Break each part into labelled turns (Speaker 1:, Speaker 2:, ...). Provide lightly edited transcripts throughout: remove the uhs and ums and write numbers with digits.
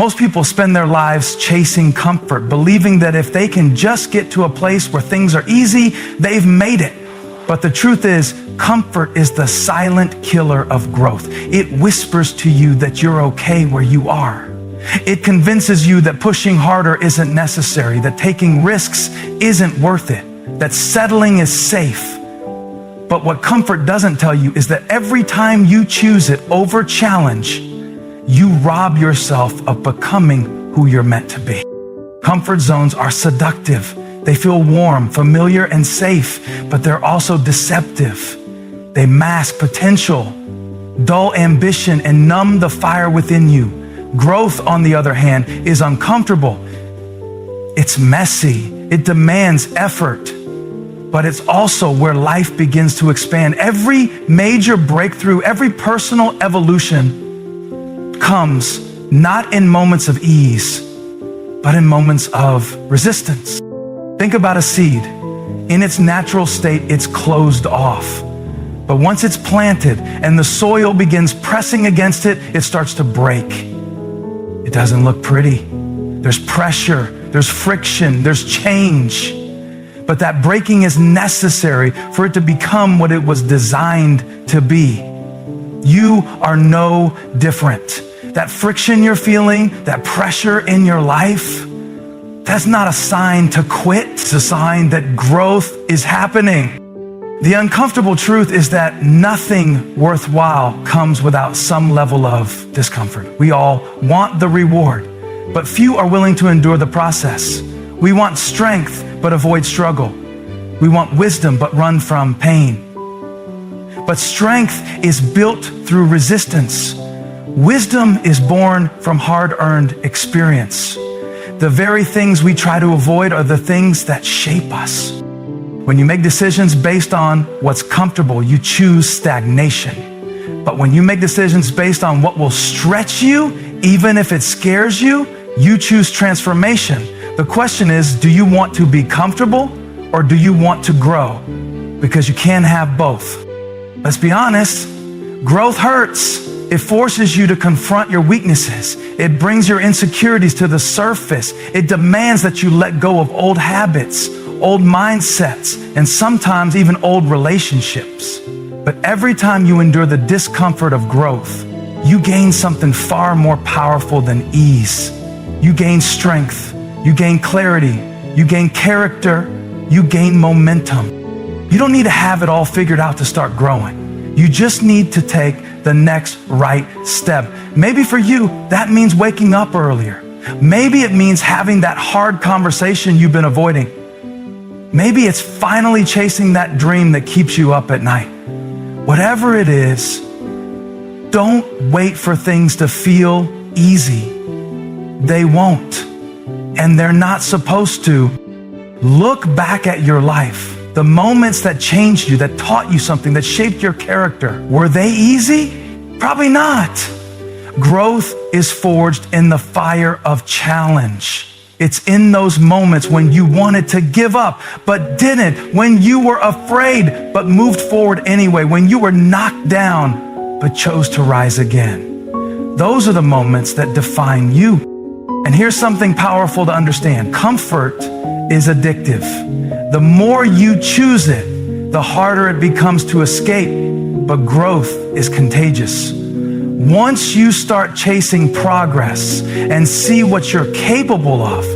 Speaker 1: Most people spend their lives chasing comfort, believing that if they can just get to a place where things are easy, they've made it. But the truth is, comfort is the silent killer of growth. It whispers to you that you're okay where you are. It convinces you that pushing harder isn't necessary, that taking risks isn't worth it, that settling is safe. But what comfort doesn't tell you is that every time you choose it over challenge, you rob yourself of becoming who you're meant to be. Comfort zones are seductive. They feel warm, familiar, and safe, but they're also deceptive. They mask potential, dull ambition, and numb the fire within you. Growth, on the other hand, is uncomfortable. It's messy. It demands effort. But it's also where life begins to expand. Every major breakthrough, every personal evolution comes not in moments of ease, but in moments of resistance. Think about a seed. In its natural state, it's closed off. But once it's planted and the soil begins pressing against it, it starts to break. It doesn't look pretty. There's pressure, there's friction, there's change. But that breaking is necessary for it to become what it was designed to be. You are no different. That friction you're feeling, that pressure in your life, that's not a sign to quit. It's a sign that growth is happening. The uncomfortable truth is that nothing worthwhile comes without some level of discomfort. We all want the reward, but few are willing to endure the process. We want strength, but avoid struggle. We want wisdom, but run from pain. But strength is built through resistance. Wisdom is born from hard-earned experience. The very things we try to avoid are the things that shape us. When you make decisions based on what's comfortable, you choose stagnation. But when you make decisions based on what will stretch you, even if it scares you, you choose transformation. The question is, do you want to be comfortable or do you want to grow? Because you can't have both. Let's be honest, growth hurts. It forces you to confront your weaknesses. It brings your insecurities to the surface. It demands that you let go of old habits, old mindsets, and sometimes even old relationships. But every time you endure the discomfort of growth, you gain something far more powerful than ease. You gain strength, you gain clarity, you gain character, you gain momentum. You don't need to have it all figured out to start growing. You just need to take the next right step. Maybe for you, that means waking up earlier. Maybe it means having that hard conversation you've been avoiding. Maybe it's finally chasing that dream that keeps you up at night. Whatever it is, don't wait for things to feel easy. They won't, and they're not supposed to. Look back at your life. The moments that changed you, that taught you something, that shaped your character, were they easy? Probably not. Growth is forged in the fire of challenge. It's in those moments when you wanted to give up, but didn't, when you were afraid, but moved forward anyway, when you were knocked down, but chose to rise again. Those are the moments that define you. And here's something powerful to understand. Comfort is addictive. The more you choose it, the harder it becomes to escape, but growth is contagious. Once you start chasing progress and see what you're capable of,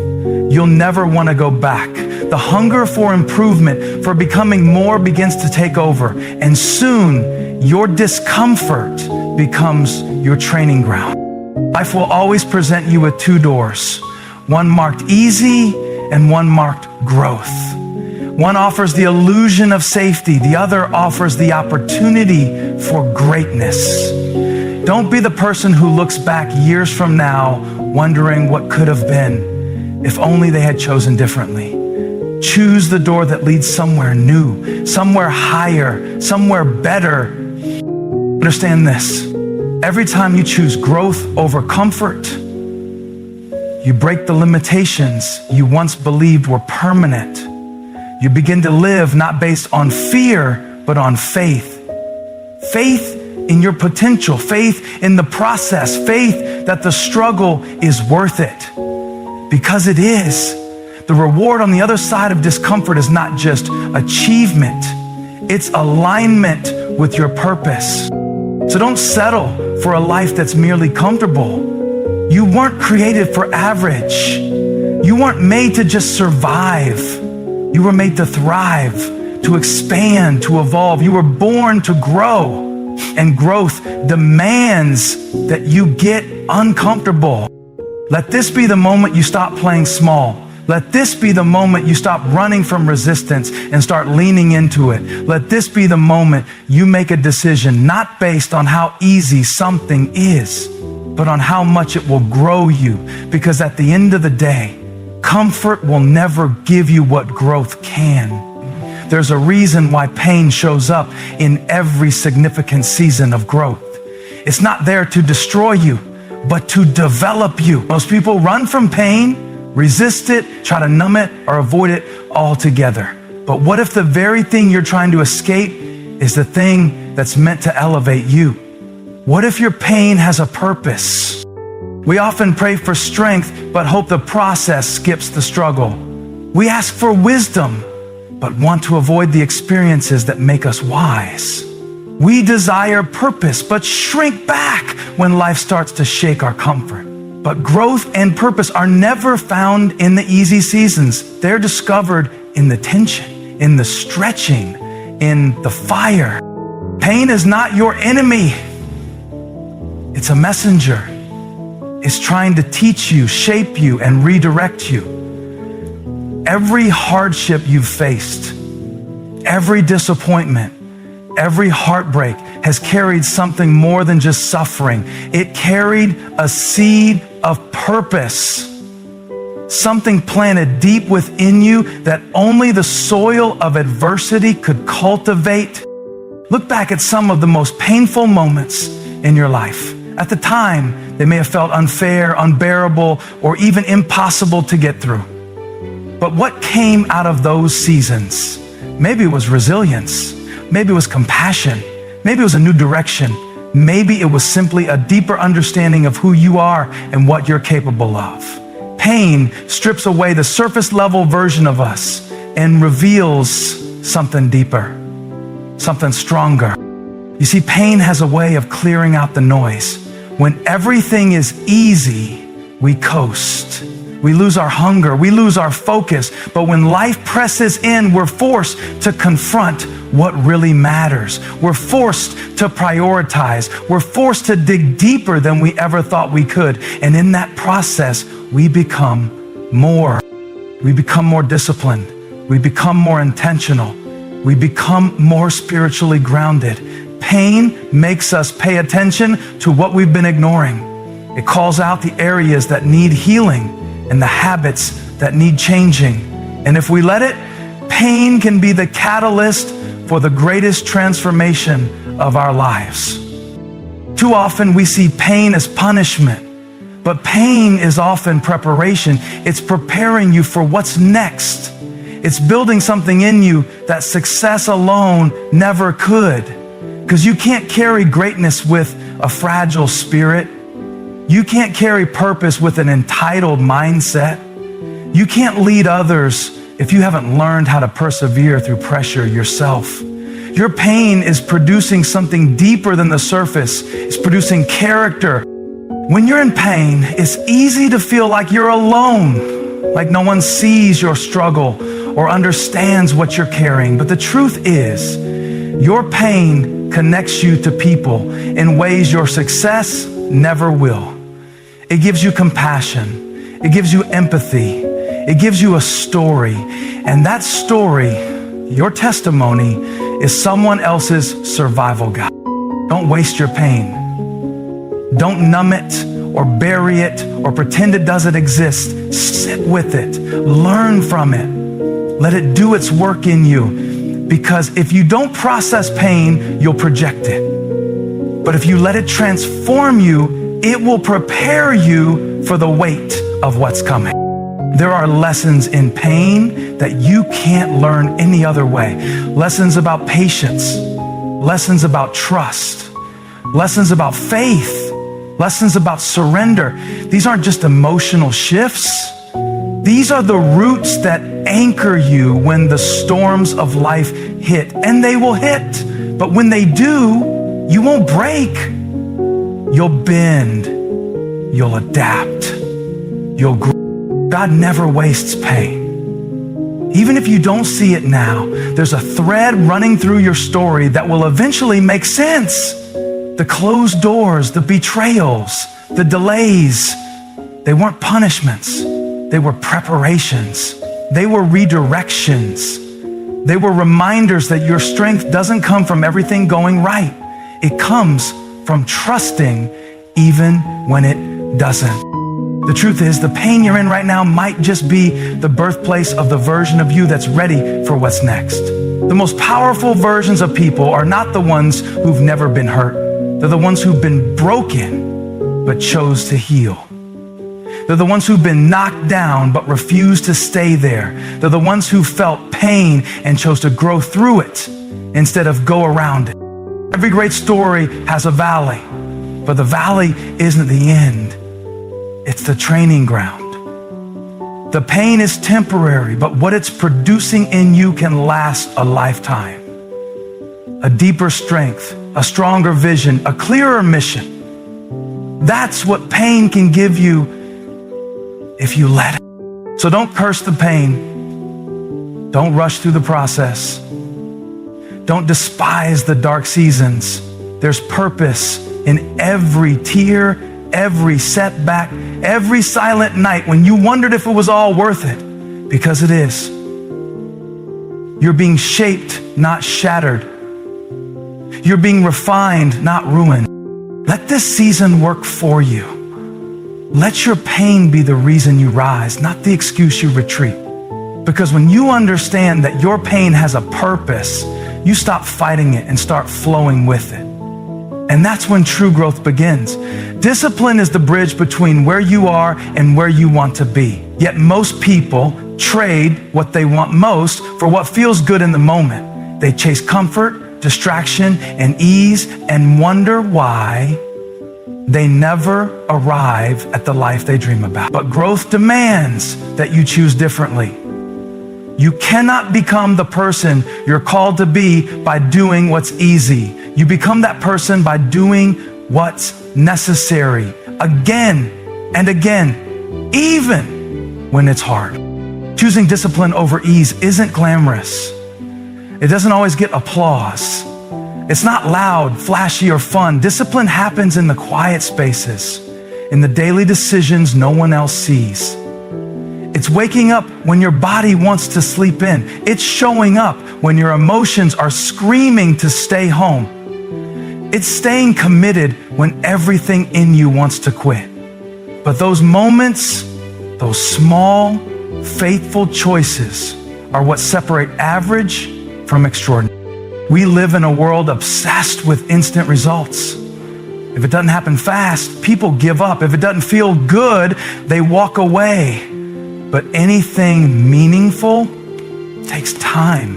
Speaker 1: you'll never want to go back. The hunger for improvement, for becoming more, begins to take over. And soon, your discomfort becomes your training ground. Life will always present you with two doors, one marked easy and one marked growth. One offers the illusion of safety. The other offers the opportunity for greatness. Don't be the person who looks back years from now wondering what could have been if only they had chosen differently. Choose the door that leads somewhere new, somewhere higher, somewhere better. Understand this. Every time you choose growth over comfort, you break the limitations you once believed were permanent. You begin to live not based on fear, but on faith. Faith in your potential, faith in the process, faith that the struggle is worth it. Because it is. The reward on the other side of discomfort is not just achievement, it's alignment with your purpose. So don't settle for a life that's merely comfortable. You weren't created for average. You weren't made to just survive. You were made to thrive, to expand, to evolve. You were born to grow, and growth demands that you get uncomfortable. Let this be the moment you stop playing small. Let this be the moment you stop running from resistance and start leaning into it. Let this be the moment you make a decision not based on how easy something is, but on how much it will grow you. Because at the end of the day, comfort will never give you what growth can. There's a reason why pain shows up in every significant season of growth. It's not there to destroy you, but to develop you. Most people run from pain, resist it, try to numb it, or avoid it altogether. But what if the very thing you're trying to escape is the thing that's meant to elevate you? What if your pain has a purpose? We often pray for strength, but hope the process skips the struggle. We ask for wisdom, but want to avoid the experiences that make us wise. We desire purpose, but shrink back when life starts to shake our comfort. But growth and purpose are never found in the easy seasons. They're discovered in the tension, in the stretching, in the fire. Pain is not your enemy. It's a messenger. It's trying to teach you, shape you, and redirect you. Every hardship you've faced, every disappointment, every heartbreak has carried something more than just suffering. It carried a seed of purpose, something planted deep within you that only the soil of adversity could cultivate. Look back at some of the most painful moments in your life. At the time, they may have felt unfair, unbearable, or even impossible to get through. But what came out of those seasons? Maybe it was resilience. Maybe it was compassion. Maybe it was a new direction. Maybe it was simply a deeper understanding of who you are and what you're capable of. Pain strips away the surface level version of us and reveals something deeper, something stronger. You see, pain has a way of clearing out the noise. When everything is easy, we coast. We lose our hunger, we lose our focus. But when life presses in, we're forced to confront what really matters. We're forced to prioritize. We're forced to dig deeper than we ever thought we could. And in that process, we become more. We become more disciplined. We become more intentional. We become more spiritually grounded. Pain makes us pay attention to what we've been ignoring. It calls out the areas that need healing and the habits that need changing. And if we let it, pain can be the catalyst for the greatest transformation of our lives. Too often we see pain as punishment, but pain is often preparation. It's preparing you for what's next. It's building something in you that success alone never could. Because you can't carry greatness with a fragile spirit. You can't carry purpose with an entitled mindset. You can't lead others if you haven't learned how to persevere through pressure yourself. Your pain is producing something deeper than the surface. It's producing character. When you're in pain, it's easy to feel like you're alone, like no one sees your struggle or understands what you're carrying. But the truth is, your pain connects you to people in ways your success never will. It gives you compassion. It gives you empathy. It gives you a story. And that story, your testimony, is someone else's survival guide. Don't waste your pain. Don't numb it or bury it or pretend it doesn't exist. Sit with it. Learn from it. Let it do its work in you. Because if you don't process pain, you'll project it. But if you let it transform you, it will prepare you for the weight of what's coming. There are lessons in pain that you can't learn any other way. Lessons about patience, lessons about trust, lessons about faith, lessons about surrender. These aren't just emotional shifts. These are the roots that anchor you when the storms of life hit, and they will hit. But when they do, you won't break. You'll bend. You'll adapt. You'll grow. God never wastes pain. Even if you don't see it now, there's a thread running through your story that will eventually make sense. The closed doors, the betrayals, the delays, they weren't punishments. They were preparations. They were redirections. They were reminders that your strength doesn't come from everything going right. It comes from trusting even when it doesn't. The truth is, the pain you're in right now might just be the birthplace of the version of you that's ready for what's next. The most powerful versions of people are not the ones who've never been hurt. They're the ones who've been broken but chose to heal. They're the ones who've been knocked down but refused to stay there. They're the ones who felt pain and chose to grow through it instead of go around it. Every great story has a valley, but the valley isn't the end. It's the training ground. The pain is temporary, but what it's producing in you can last a lifetime. A deeper strength, a stronger vision, a clearer mission. That's what pain can give you if you let it. So don't curse the pain. Don't rush through the process. Don't despise the dark seasons. There's purpose in every tear, every setback, every silent night when you wondered if it was all worth it, because it is. You're being shaped, not shattered. You're being refined, not ruined. Let this season work for you. Let your pain be the reason you rise, not the excuse you retreat. Because when you understand that your pain has a purpose, you stop fighting it and start flowing with it. And that's when true growth begins. Discipline is the bridge between where you are and where you want to be. Yet most people trade what they want most for what feels good in the moment. They chase comfort, distraction, and ease and wonder why they never arrive at the life they dream about. But growth demands that you choose differently. You cannot become the person you're called to be by doing what's easy. You become that person by doing what's necessary again and again, even when it's hard. Choosing discipline over ease isn't glamorous. It doesn't always get applause. It's not loud, flashy, or fun. Discipline happens in the quiet spaces, in the daily decisions no one else sees. It's waking up when your body wants to sleep in. It's showing up when your emotions are screaming to stay home. It's staying committed when everything in you wants to quit. But those moments, those small, faithful choices are what separate average from extraordinary. We live in a world obsessed with instant results. If it doesn't happen fast, people give up. If it doesn't feel good, they walk away. But anything meaningful takes time.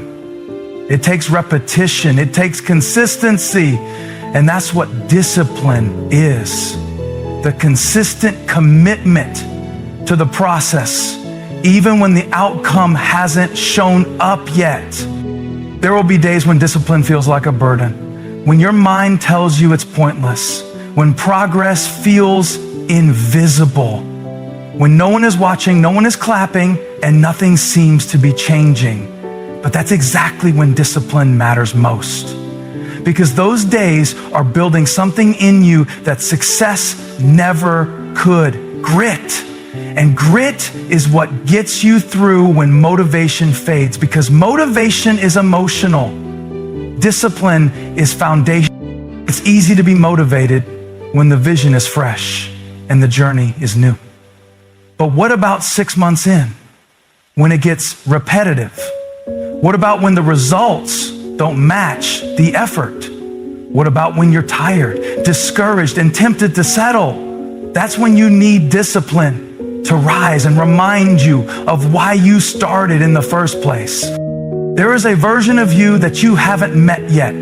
Speaker 1: It takes repetition. It takes consistency. And that's what discipline is. The consistent commitment to the process, even when the outcome hasn't shown up yet. There will be days when discipline feels like a burden, when your mind tells you it's pointless, when progress feels invisible, when no one is watching, no one is clapping, and nothing seems to be changing. But that's exactly when discipline matters most. Because those days are building something in you that success never could. Grit. And grit is what gets you through when motivation fades, because motivation is emotional. Discipline is foundational. It's easy to be motivated when the vision is fresh and the journey is new. But what about 6 months in, when it gets repetitive? What about when the results don't match the effort? What about when you're tired, discouraged, and tempted to settle? That's when you need discipline to rise and remind you of why you started in the first place. There is a version of you that you haven't met yet,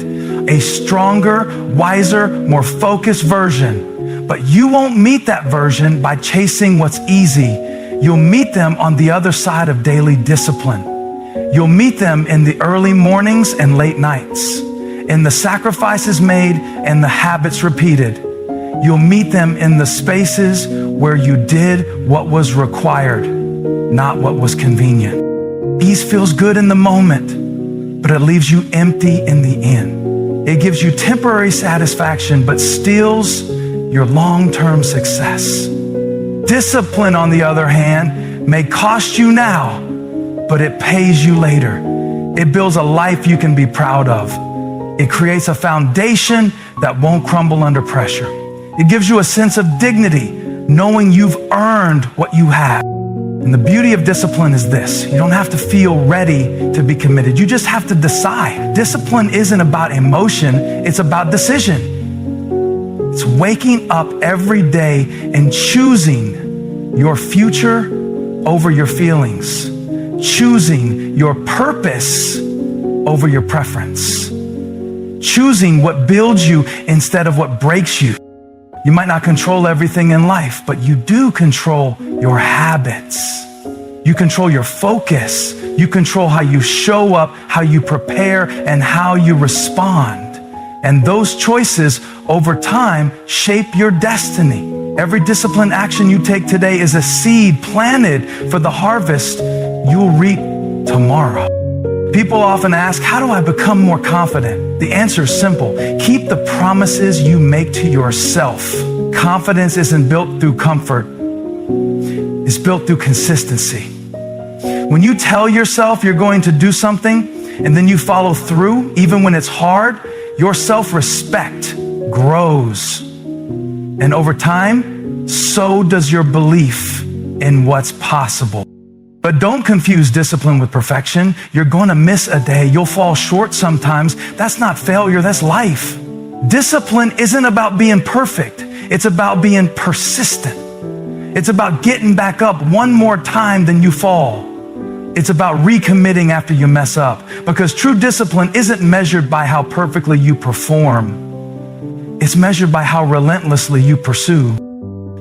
Speaker 1: a stronger, wiser, more focused version. But you won't meet that version by chasing what's easy. You'll meet them on the other side of daily discipline. You'll meet them in the early mornings and late nights, in the sacrifices made and the habits repeated. You'll meet them in the spaces where you did what was required, not what was convenient. Ease feels good in the moment, but it leaves you empty in the end. It gives you temporary satisfaction, but steals your long-term success. Discipline, on the other hand, may cost you now, but it pays you later. It builds a life you can be proud of. It creates a foundation that won't crumble under pressure. It gives you a sense of dignity, knowing you've earned what you have. And the beauty of discipline is this: you don't have to feel ready to be committed. You just have to decide. Discipline isn't about emotion, it's about decision. It's waking up every day and choosing your future over your feelings, choosing your purpose over your preference, choosing what builds you instead of what breaks you. You might not control everything in life, but you do control your habits. You control your focus. You control how you show up, how you prepare, and how you respond. And those choices over time shape your destiny. Every disciplined action you take today is a seed planted for the harvest you'll reap tomorrow. People often ask, how do I become more confident? The answer is simple. Keep the promises you make to yourself. Confidence isn't built through comfort. It's built through consistency. When you tell yourself you're going to do something and then you follow through, even when it's hard, your self-respect grows. And over time, so does your belief in what's possible. But don't confuse discipline with perfection. You're going to miss a day. You'll fall short sometimes. That's not failure, that's life. Discipline isn't about being perfect. It's about being persistent. It's about getting back up one more time than you fall. It's about recommitting after you mess up. Because true discipline isn't measured by how perfectly you perform. It's measured by how relentlessly you pursue.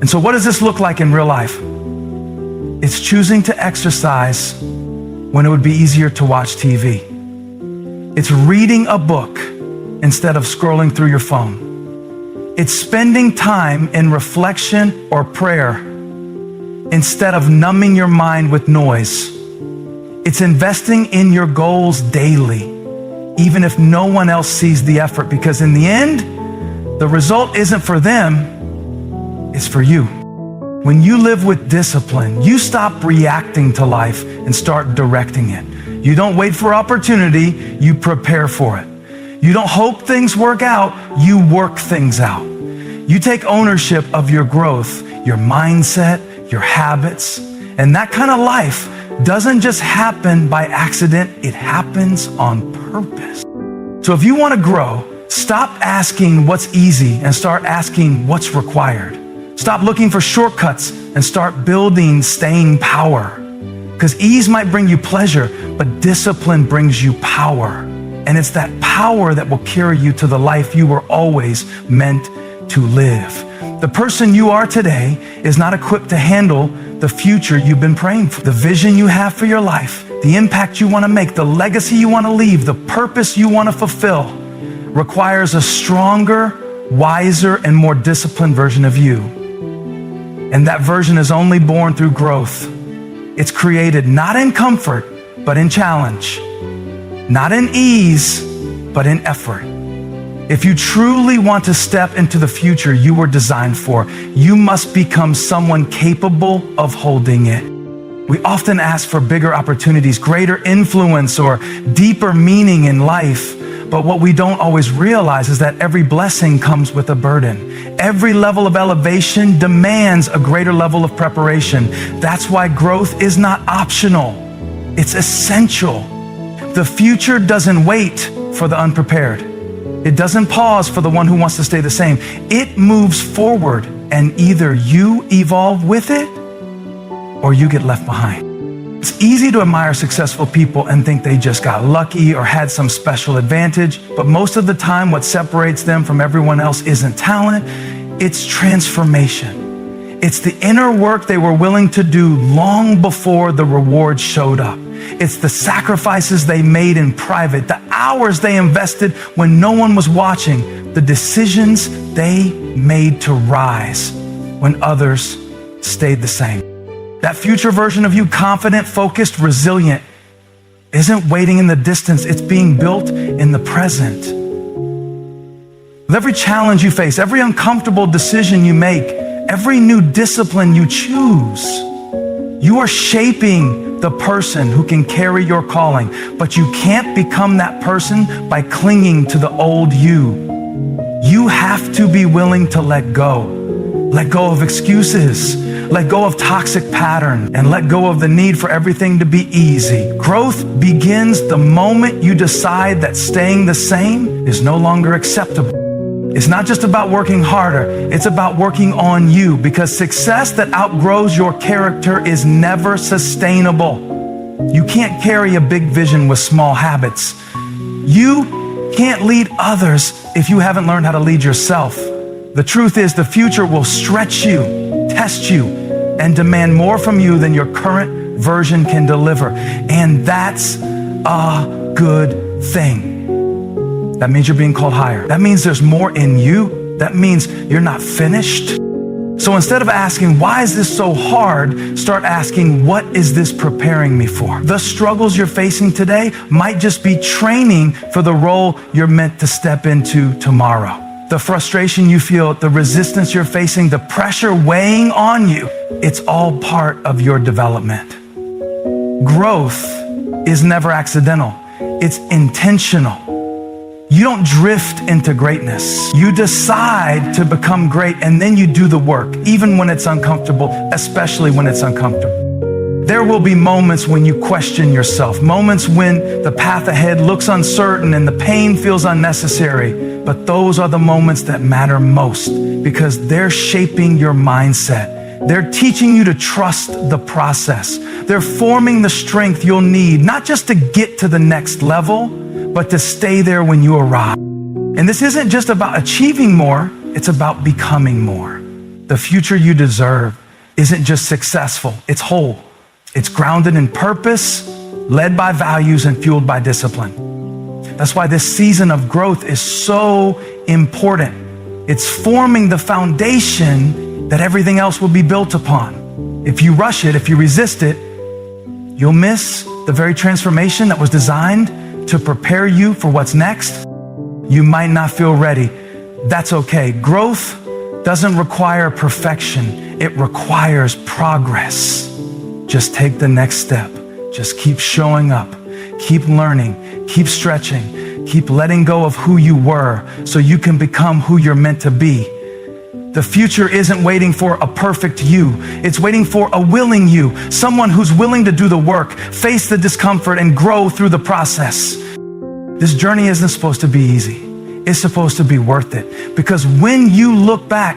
Speaker 1: And so what does this look like in real life? It's choosing to exercise when it would be easier to watch TV. It's reading a book instead of scrolling through your phone. It's spending time in reflection or prayer instead of numbing your mind with noise. It's investing in your goals daily, even if no one else sees the effort, because in the end, the result isn't for them, it's for you. When you live with discipline, you stop reacting to life and start directing it. You don't wait for opportunity, you prepare for it. You don't hope things work out, you work things out. You take ownership of your growth, your mindset, your habits, and that kind of life doesn't just happen by accident, it happens on purpose. So if you want to grow, stop asking what's easy and start asking what's required. Stop looking for shortcuts and start building staying power. Because ease might bring you pleasure, but discipline brings you power. And it's that power that will carry you to the life you were always meant to live. The person you are today is not equipped to handle the future you've been praying for. The vision you have for your life, the impact you want to make, the legacy you want to leave, the purpose you want to fulfill requires a stronger, wiser, and more disciplined version of you. And that version is only born through growth. It's created not in comfort, but in challenge. Not in ease, but in effort. If you truly want to step into the future you were designed for, you must become someone capable of holding it. We often ask for bigger opportunities, greater influence, or deeper meaning in life. But what we don't always realize is that every blessing comes with a burden. Every level of elevation demands a greater level of preparation. That's why growth is not optional. It's essential. The future doesn't wait for the unprepared. It doesn't pause for the one who wants to stay the same. It moves forward, and either you evolve with it or you get left behind. It's It's easy to admire successful people and think they just got lucky or had some special advantage, but most of the time what separates them from everyone else isn't talent, it's transformation. It's the inner work they were willing to do long before the rewards showed up. It's the sacrifices they made in private, the hours they invested when no one was watching, the decisions they made to rise when others stayed the same. That future version of you, confident, focused, resilient, isn't waiting in the distance. It's being built in the present. With every challenge you face, every uncomfortable decision you make, every new discipline you choose, you are shaping the person who can carry your calling. But you can't become that person by clinging to the old you. You have to be willing to let go. Let go of excuses. Let go of toxic patterns, and let go of the need for everything to be easy. Growth begins the moment you decide that staying the same is no longer acceptable. It's not just about working harder, it's about working on you, because success that outgrows your character is never sustainable. You can't carry a big vision with small habits. You can't lead others if you haven't learned how to lead yourself. The truth is, the future will stretch you, test you, and demand more from you than your current version can deliver. And that's a good thing. That means you're being called higher. That means there's more in you. That means you're not finished. So instead of asking, why is this so hard? Start asking, what is this preparing me for? The struggles you're facing today might just be training for the role you're meant to step into tomorrow. The frustration you feel, the resistance you're facing, the pressure weighing on you, it's all part of your development. Growth is never accidental. It's intentional. You don't drift into greatness. You decide to become great, and then you do the work, even when it's uncomfortable, especially when it's uncomfortable. There will be moments when you question yourself, moments when the path ahead looks uncertain and the pain feels unnecessary. But those are the moments that matter most, because they're shaping your mindset. They're teaching you to trust the process. They're forming the strength you'll need, not just to get to the next level, but to stay there when you arrive. And this isn't just about achieving more, it's about becoming more. The future you deserve isn't just successful, it's whole. It's grounded in purpose, led by values, and fueled by discipline. That's why this season of growth is so important. It's forming the foundation that everything else will be built upon. If you rush it, if you resist it, you'll miss the very transformation that was designed to prepare you for what's next. You might not feel ready. That's okay. Growth doesn't require perfection. It requires progress. Just take the next step. Just keep showing up. Keep learning. Keep stretching. Keep letting go of who you were so you can become who you're meant to be. The future isn't waiting for a perfect you. It's waiting for a willing you, someone who's willing to do the work, face the discomfort, and grow through the process. This journey isn't supposed to be easy. It's supposed to be worth it, because when you look back,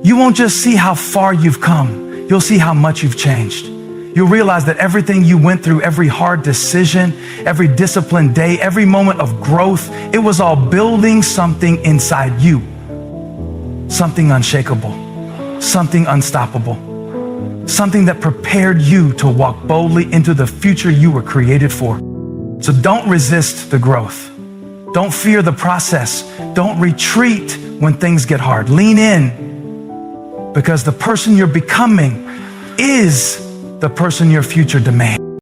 Speaker 1: you won't just see how far you've come. You'll see how much you've changed. You'll realize that everything you went through, every hard decision, every disciplined day, every moment of growth, it was all building something inside you. Something unshakable, something unstoppable, something that prepared you to walk boldly into the future you were created for. So don't resist the growth. Don't fear the process. Don't retreat when things get hard. Lean in, because the person you're becoming is the person your future demands.